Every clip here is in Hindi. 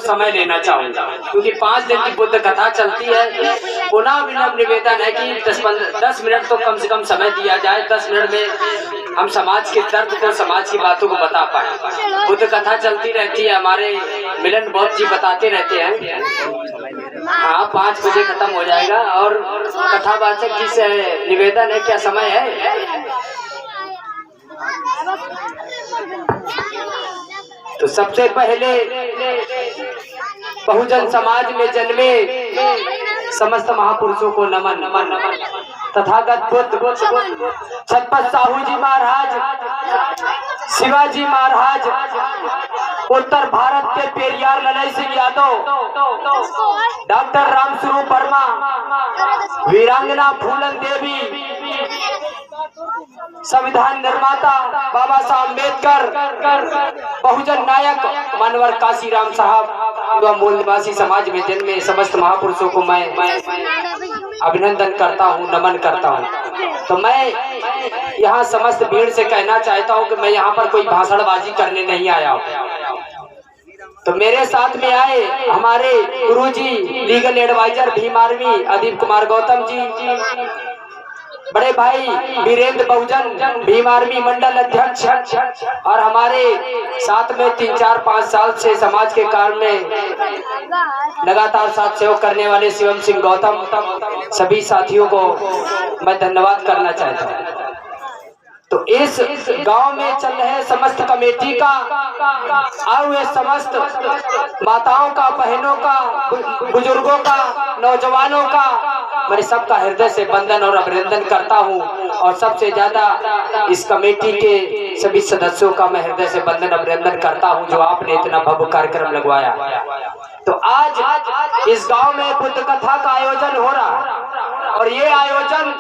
कुछ समय लेना चाहूंगा, क्योंकि 5 दिन की बुद्ध कथा चलती है। पुनः विनम्र निवेदन है कि 10 मिनट तो कम से कम समय दिया जाए। 10 मिनट में हम समाज के दर्द को, समाज की बातों को बता पाए। बुद्ध कथा चलती रहती है, हमारे मिलन बौद्ध जी बताते रहते हैं। हाँ, 5 बजे खत्म हो जाएगा। और कथावाचक जी से निवेदन है, क्या समय है? तो सबसे पहले बहुजन समाज में जन्मे समस्त महापुरुषों को नमन। तथागत बुद्ध, छत्रपति साहू जी महाराज, शिवाजी महाराज, उत्तर भारत के पेरियार ललई सिंह यादव, डॉक्टर रामस्वरूप वर्मा, वीरांगना फूलन देवी, संविधान निर्माता बाबा साहब अम्बेडकर, बहुजन नायक मानवर काशीराम साहब एवं मूल निवासी समाज में जन्मे समस्त महापुरुषों को मैं अभिनंदन करता हूँ, नमन करता हूँ। तो मैं यहाँ समस्त भीड़ से कहना चाहता हूँ कि मैं यहाँ पर कोई भाषणबाजी करने नहीं आया हूँ। तो मेरे साथ में आए हमारे गुरुजी legal adviser Bhim Army Adeep Kumar Gautam ji, बड़े भाई वीरेंद्र बहुजन भीम आर्मी मंडल अध्यक्ष, और हमारे साथ में 3-4-5 साल से समाज के कार्य में लगातार साथ सहयोग करने वाले शिवम सिंह गौतम, सभी साथियों को मैं धन्यवाद करना चाहता हूँ। तो इस गांव में चल रहे समस्त कमेटी का और वे समस्त माताओं का, बहनों का, बुजुर्गों का, नौजवानों का मैं सबका हृदय से वंदन और अभिनंदन करता हूं। और सबसे ज्यादा इस कमेटी के सभी सदस्यों का मैं हृदय से वंदन अभिनंदन करता हूं, जो आपने इतना भव्य कार्यक्रम लगवाया। तो आज इस गांव में बुद्ध कथा का आयोजन हो रहा है, और ये आयोजन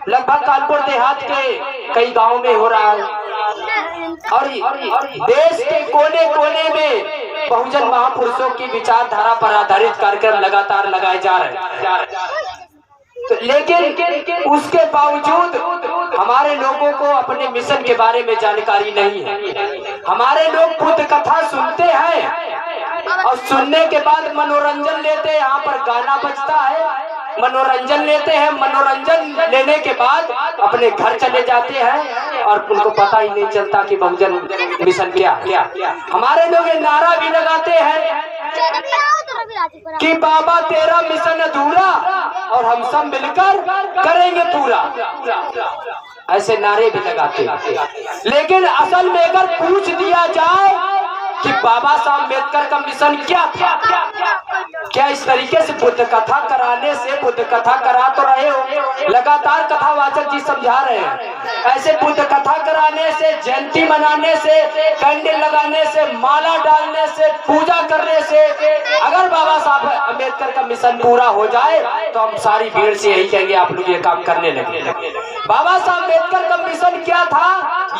लगभग कानपुर देहात के कई गांव में हो रहा है, और देश के कोने कोने में बहुजन महापुरुषों की विचारधारा पर आधारित कार्यक्रम लगातार लगाए जा रहे हैं। तो लेकिन उसके बावजूद हमारे लोगों को अपने मिशन के बारे में जानकारी नहीं है। हमारे लोग बुद्ध कथा सुनते हैं और सुनने के बाद मनोरंजन लेते हैं। यहाँ पर गाना बजता है, मनोरंजन लेते हैं, मनोरंजन लेने के बाद अपने घर चले जाते हैं और उनको पता ही नहीं चलता कि बहुजन मिशन क्या है। हमारे लोग ये नारा भी लगाते हैं कि बाबा तेरा मिशन अधूरा और हम सब मिलकर करेंगे पूरा, ऐसे नारे भी लगाते हैं। लेकिन असल में अगर पूछ दिया जाए कि बाबा साहब अम्बेडकर का मिशन क्या था, क्या इस तरीके से बुद्ध कथा कराने से, बुद्ध कथा करा तो रहे हो, लगातार कथावाचक जी समझा रहे हैं, ऐसे बुद्ध कथा कराने से, जयंती मनाने से, कैंडल लगाने से, माला डालने से, पूजा करने से अगर बाबा साहब अम्बेडकर का मिशन पूरा हो जाए तो हम सारी भीड़ से यही कहेंगे आप लोग ये काम करने लगे। बाबा साहब अम्बेडकर का मिशन क्या था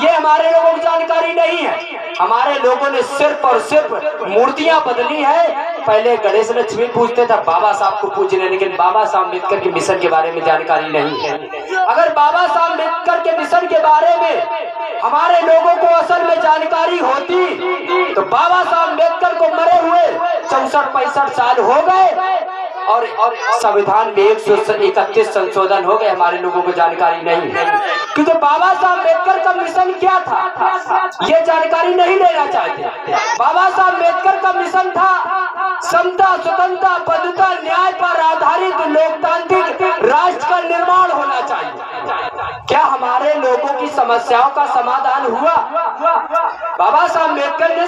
ये हमारे लोगों को जानकारी नहीं है। हमारे लोगों ने सिर्फ और सिर्फ मूर्तियां बदली है। पहले गणेश लक्ष्मी पूजते थे, बाबा साहब को पूजने, लेकिन बाबा साहब अम्बेडकर के मिशन के बारे में जानकारी नहीं है। अगर बाबा साहब अम्बेडकर के मिशन के बारे में हमारे लोगों को असल में जानकारी होती तो बाबा साहब अम्बेडकर को मरे हुए 64-65 साल हो गए और संविधान में 131 संशोधन हो गए। हमारे लोगों को जानकारी नहीं है, क्योंकि बाबा साहब अम्बेडकर का मिशन क्या था ये जानकारी नहीं लेना चाहते। बाबा साहब अम्बेडकर का मिशन था समता, स्वतंत्रता, बद्धता, न्याय पर आधारित लोकतांत्रिक राष्ट्र का निर्माण होना चाहिए। क्या हमारे लोगों की समस्याओं का समाधान हुआ? बाबा साहब अम्बेडकर ने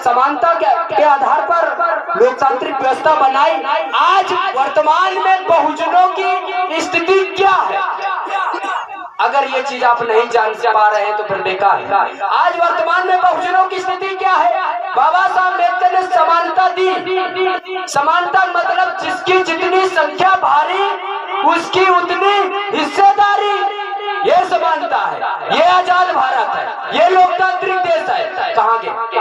समानता के आधार पर लोकतांत्रिक व्यवस्था बनाई। आज वर्तमान में बहुजनों की स्थिति क्या है? अगर ये चीज आप नहीं जान पा रहे हैं तो फिर बेकार है। आज वर्तमान में बहुजनों की स्थिति क्या है? बाबा साहब अम्बेडकर ने समानता दी। समानता मतलब जिसकी जितनी संख्या भारी उसकी उतनी हिस्सेदारी, ये समानता है, ये आजाद भारत है, ये लोकतांत्रिक देश है। कहाँ गए?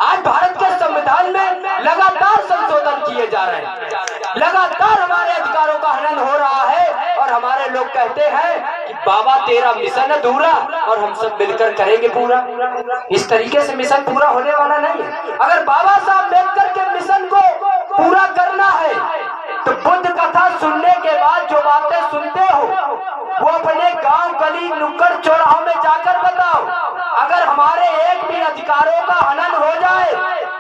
आज भारत के संविधान में लगातार संशोधन किए जा रहे हैं, लगातार हमारे अधिकारों का हनन हो रहा है और हमारे लोग कहते हैं कि बाबा तेरा मिशन अधूरा और हम सब मिलकर करेंगे पूरा। इस तरीके से मिशन पूरा होने वाला नहीं है। अगर बाबा साहब अम्बेडकर कथा सुनने के बाद जो बातें सुनते हो वो अपने गांव गली नुक्कड़ चौराहों में जाकर बताओ। अगर हमारे एक भी अधिकारों का हनन हो जाए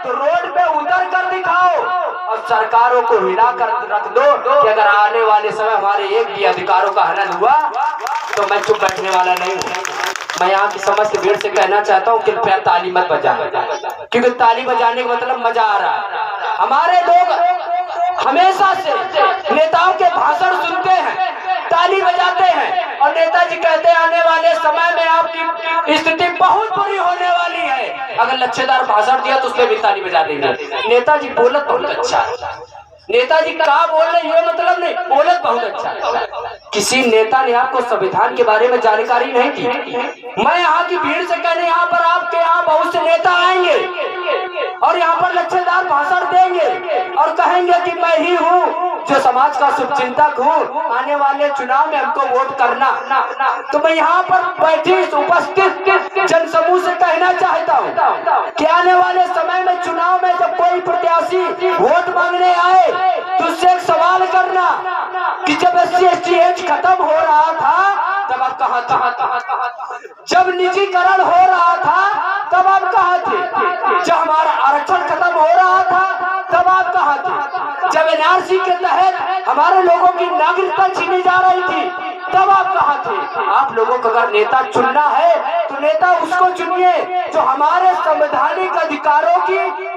तो रोड पे उतर कर दिखाओ और सरकारों को हिला कर रख दो कि अगर आने वाले समय हमारे एक भी अधिकारों का हनन हुआ तो मैं चुप बैठने वाला नहीं हूँ। मैं यहाँ की समस्त भीड़ से कहना चाहता हूँ कि कृपया ताली मत बजाएं, क्योंकि ताली बजाने का मतलब मजा आ रहा है। हमारे लोग हमेशा से नेताओं के भाषण सुनते हैं, ताली बजाते हैं और नेताजी कहते हैं आने वाले समय में आपकी स्थिति बहुत बुरी होने वाली है। अगर लच्छेदार भाषण दिया तो उसमें भी ताली बजा देंगे। नेताजी बोलत बहुत अच्छा है, नेताजी क्या बोल रहे ये मतलब नहीं, बोलत बहुत अच्छा है। किसी नेता ने आपको संविधान के बारे में जानकारी नहीं दी। मैं यहाँ की भीड़ से कहने यहाँ पर आपके यहाँ बहुत से नेता आएंगे और यहाँ पर लच्छेदार भाषण देंगे और कहेंगे कि मैं ही हूँ जो समाज का शुभचिंतक हूँ, आने वाले चुनाव में हमको वोट करना। तो मैं यहाँ पर बैठी उपस्थित जनसमूह से कहना चाहता हूँ कि आने वाले समय में चुनाव में जब कोई प्रत्याशी वोट मांगने आए तो उससे एक सवाल करना कि जब SC/ST एज खत्म हो रहा था तब आप कहाँ थे? जब निजीकरण हो रहा था तब आप कहाँ थे? जब हमारा आरक्षण खत्म हो रहा था तब आप कहाँ थे? जब NRC के तहत हमारे लोगों की नागरिकता छीनी जा रही थी तब आप कहाँ थे? आप लोगों को अगर नेता चुनना है तो नेता उसको चुनिए जो हमारे संवैधानिक अधिकारों की